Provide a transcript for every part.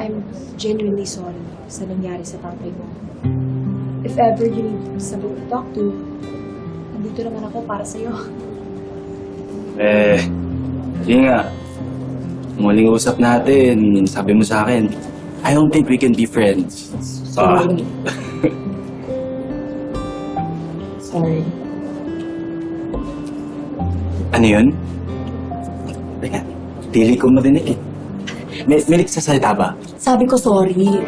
I'm genuinely sorry sa nangyari sa tatay mo. If ever you need someone to talk to, nandito naman ako para sa'yo. Yun nga. Muling usap natin, sabi mo sa akin, I don't think we can be friends. Sorry. Sorry. Ano yun? Teka, dili ko marinig eh. May nagsasalita ba? Sabi ko sorry.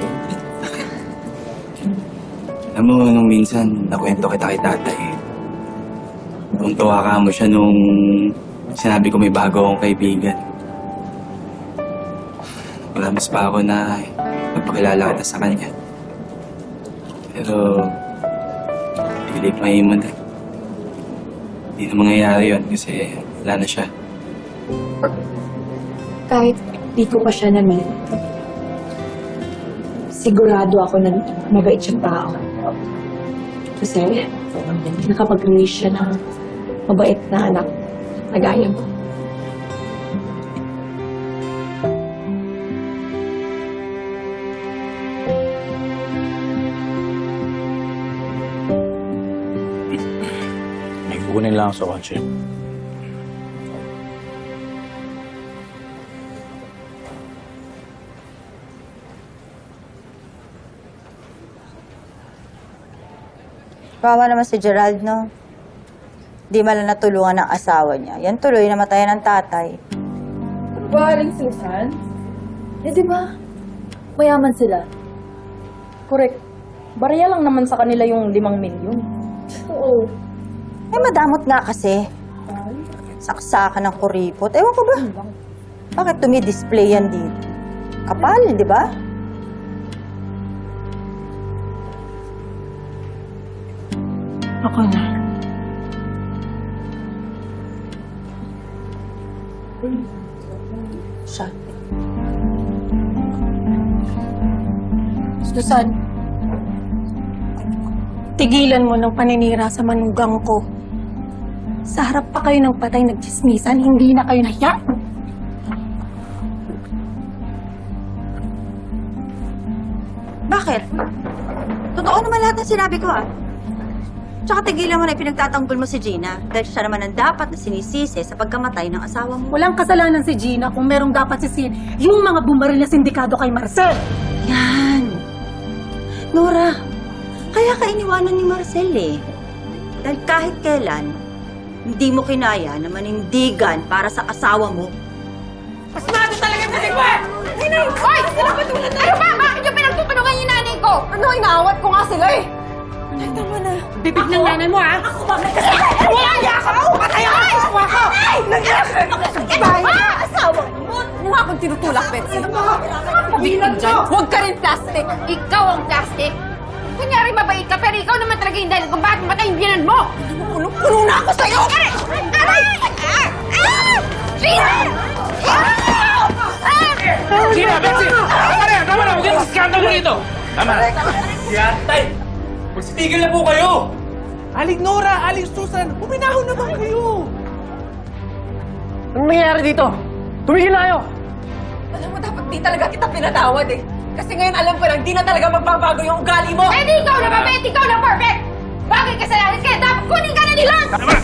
Alam mo, nung minsan, nakwento kita kay tatay. Tuwang-tuwa ka mo siya nung sinabi ko may bago akong kaibigan. Promise pa ako na magpakilala kita sa kanya. Pero, pilit mahimo na. Hindi na mangyayari yun kasi wala na siya. Kahit di ko pa siya na-meet, sigurado ako na mabait siyang tao. Kasi nakapag-release siya ng mabait na anak na gaya mo. May kukunin lang sa kotse. Kawawa naman si Gerald, no? Di man lang natulungan ng asawa niya. Yan tuloy, namatay ng tatay. Galing Susan? Eh, di ba? Mayaman sila. Correct. Barya lang naman sa kanila yung 5 milyon. Oo. Eh, madamot nga kasi. Saksakan ng kuripot. Ewan ko ba? Bakit tumi-display yan dito? Kapal, di ba? Ako na. Siya. Susan, tigilan mo ng paninira sa manugang ko. Sa harap pa kayo ng patay nagchismisan, hindi na kayo nahiya. Bakit? Totoo naman lahat ng sinabi ko, ah. Tsaka tigilan mo na pinagtatanggol mo si Gina dahil siya naman ang dapat na sinisisi sa pagkamatay ng asawa mo. Walang kasalanan si Gina kung merong dapat sisihin yung mga bumaril na sindikado kay Marcel. Yan. Nora, kaya ka iniwanan ni Marcel eh. Dahil kahit kailan, hindi mo kinaya na manindigan para sa asawa mo. Pasmado talaga sa mo eh! Nay! Hoy! Sinapatulan na! Ano ba? Bakit yung pinagtutulungan yung nanay ko? Ano, inaawat ko nga sila eh. Nay, tama na. Bibig ng nanay mo, ha? Ako bakit kasi? Wala niya ako! Patay ako! Asawa ko! Ay! Nangyari! Asawa mo! Mukha akong tinutulak, Betsy. Pabigtin dyan. Huwag ka rin plastic. Ikaw ang plastic. Kunyari mabait ka, pero ikaw naman talaga yung dahil kung bakit matay yung biyanan mo. Puno na ako sa'yo! Aray! Gina! Gina, Betsy! Tama na! Tama na! Huwag yung skandalo dito! Tama na! Yan, tay! Magsitigil na po kayo! Aling Nora! Aling Susan! Uminahon naman kayo! Anong nangyayari dito? Tumigil na kayo! Alam mo, dapat di talaga kita pinatawad eh. Kasi ngayon alam ko lang, di na talaga magbabago yung ugali mo. Eh di ikaw na mabait! Ikaw na perfect! Bagay kasalanan kaya dapat kunin ka na ni Lance! Tama!